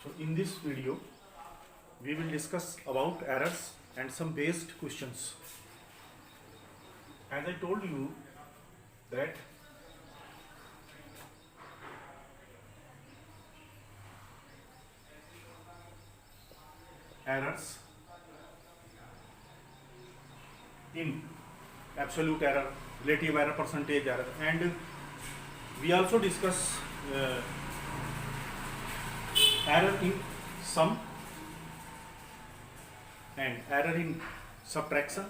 So in this video we will discuss about errors and some based questions. As I told you that errors in absolute error, relative error, percentage error, and we also discuss error in sum and error in subtraction,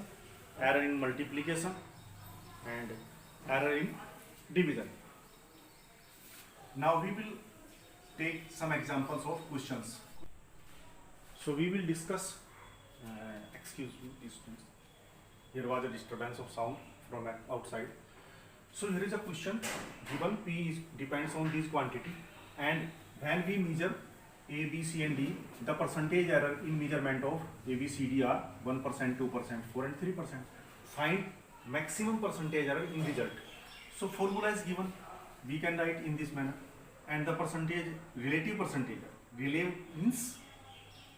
error in multiplication and error in division. Now we will take some examples of questions. So we will discuss, excuse me, here was a disturbance of sound from outside. So here is a question given P depends on this quantity, and when we measure A, B, C and D, the percentage error in measurement of A, B, C, D are 1%, 2%, 4 and 3%. Find maximum percentage error in result. So formula is given, we can write in this manner, and the percentage, relative percentage, relative means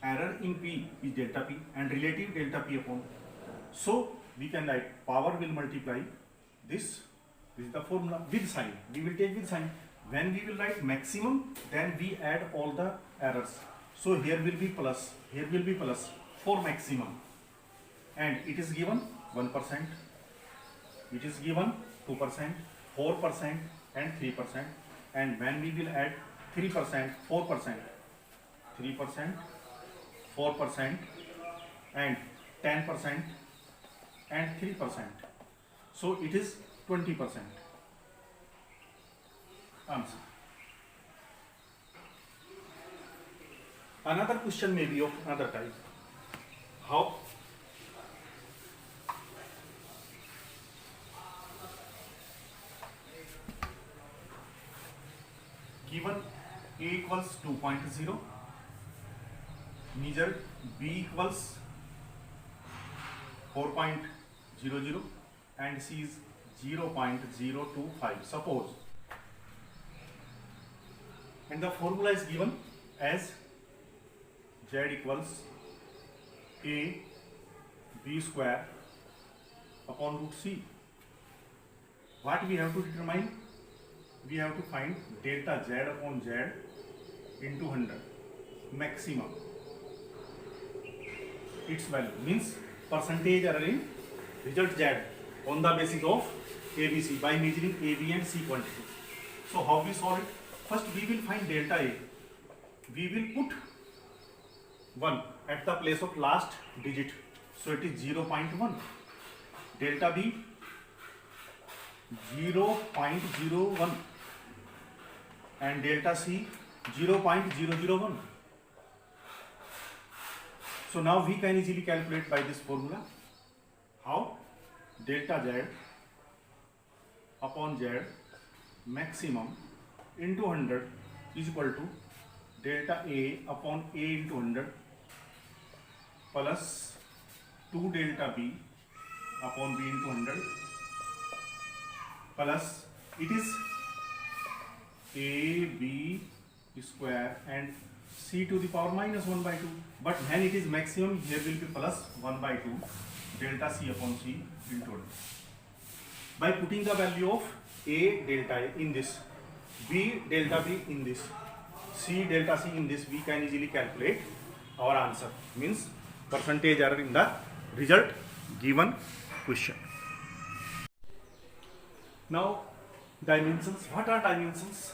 error in P is delta P and relative delta P upon. So we can write power will multiply this is the formula with sign, we will take with sign. When we will write maximum, then we add all the errors. So here will be plus, here will be plus for maximum, and it is given 1%, it is given 2%, 4% and 3%, and when we will add 3%, 4%, 3%, 4% and 10% and 3%. So it is 20%. Answer. Another question may be of another type. How? Given A equals 2.0, measured B equals 4.00 and C is 0.025. Suppose, and the formula is given as Z equals A B square upon root C. What we have to determine? We have to find delta Z upon Z into 100 maximum. Its value means percentage error in result Z on the basis of ABC by measuring A, B and C quantity. So how we solve it? First we will find delta A. We will put 1 at the place of last digit. So it is 0.1. Delta B 0.01 and delta C 0.001. So now we can easily calculate by this formula. How? Delta Z upon Z maximum into 100 is equal to delta A upon A into 100 plus 2 delta B upon B into 100 plus it is A B square and C to the power minus 1 by 2, but when it is maximum here will be plus 1 by 2 delta C upon C into 100. By putting the value of A delta A in this, B delta B in this, C delta C in this, we can easily calculate our answer, means percentage error in the result given question. Now dimensions. What are dimensions?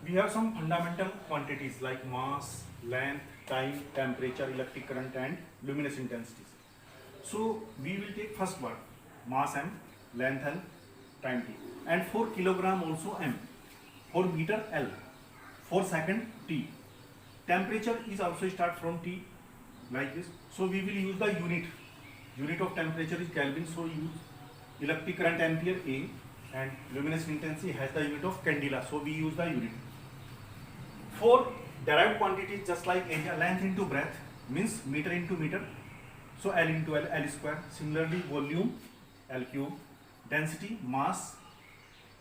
We have some fundamental quantities like mass, length, time, temperature, electric current and luminous intensities. So we will take first word mass M, length L, time T, and for kilogram also M, for meter L, for second T. Temperature is also start from T like this. So we will use the unit of temperature is Kelvin, so use electric current ampere A, and luminous intensity has the unit of candela, so we use the unit. For derived quantities just like area, length into breadth means meter into meter, so L into L, L square. Similarly volume L cube, density mass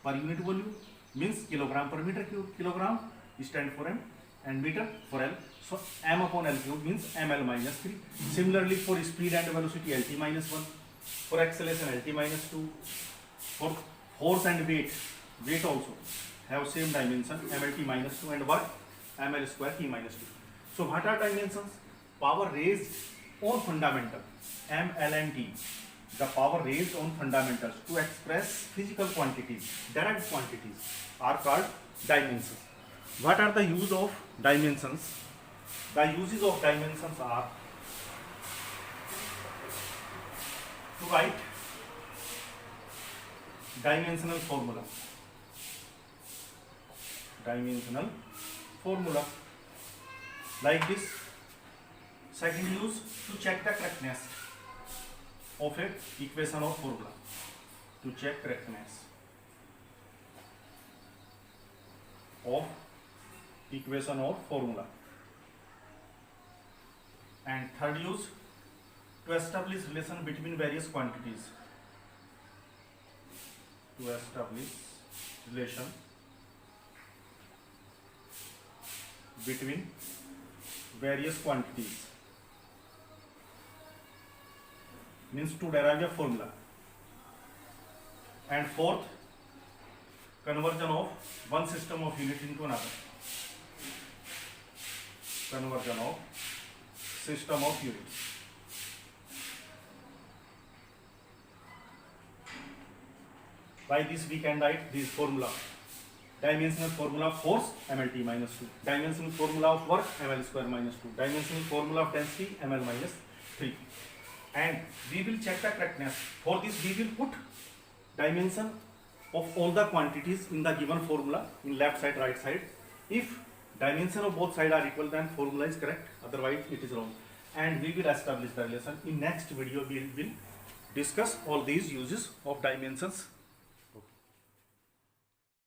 per unit volume means kilogram per meter cube, kilogram stand for M, and meter for L. So m upon L cube means ml minus 3. Similarly for speed and velocity Lt minus 1. For acceleration Lt minus 2. For force and weight also have same dimension mlt minus 2 and work ml square t minus 2. So what are dimensions? Power raised on fundamental ml and t. The power raised on fundamentals to express physical quantities, direct quantities are called dimensions. What are the use of dimensions? The uses of dimensions are to write dimensional formula. Dimensional formula like this. Second use, to check the correctness of a equation or formula. To check correctness of equation or formula. And third use, to establish relation between various quantities. To establish relation between various quantities, means to derive a formula. And fourth, conversion of one system of unit into another. Conversion of system of units. By this we can write this formula. Dimensional formula of force mlt minus 2. Dimensional formula of work ml square minus 2. Dimensional formula of density ml minus 3. And we will check the correctness. For this we will put dimension of all the quantities in the given formula in left side, right side. If dimension of both sides are equal, then formula is correct, otherwise it is wrong. And we will establish the relation. In next video we will discuss all these uses of dimensions.